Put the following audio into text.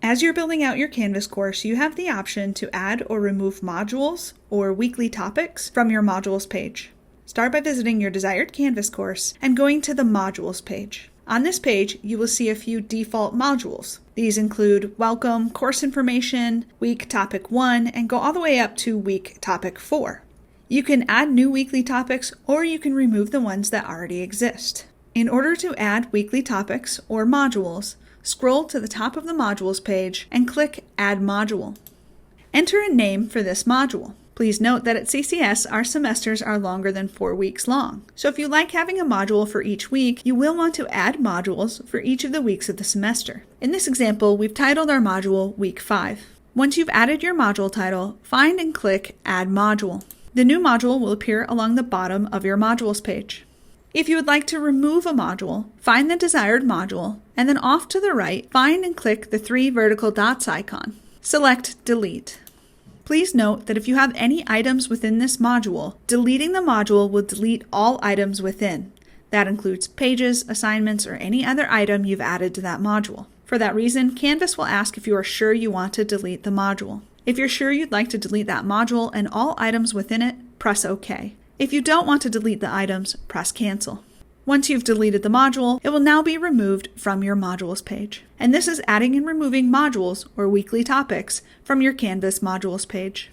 As you're building out your Canvas course, you have the option to add or remove modules or weekly topics from your modules page. Start by visiting your desired Canvas course and going to the modules page. On this page, you will see a few default modules. These include Welcome, Course Information, Week Topic 1, and go all the way up to Week Topic 4. You can add new weekly topics, or you can remove the ones that already exist. In order to add weekly topics or modules, scroll to the top of the modules page and click Add Module. Enter a name for this module. Please note that at CCS, our semesters are longer than 4 weeks long. So if you like having a module for each week, you will want to add modules for each of the weeks of the semester. In this example, we've titled our module Week 5. Once you've added your module title, find and click Add Module. The new module will appear along the bottom of your modules page. If you would like to remove a module, find the desired module, and then off to the right, find and click the 3 vertical dots icon. Select Delete. Please note that if you have any items within this module, deleting the module will delete all items within. That includes pages, assignments, or any other item you've added to that module. For that reason, Canvas will ask if you are sure you want to delete the module. If you're sure you'd like to delete that module and all items within it, press OK. If you don't want to delete the items, press Cancel. Once you've deleted the module, it will now be removed from your modules page. And this is adding and removing modules or weekly topics from your Canvas modules page.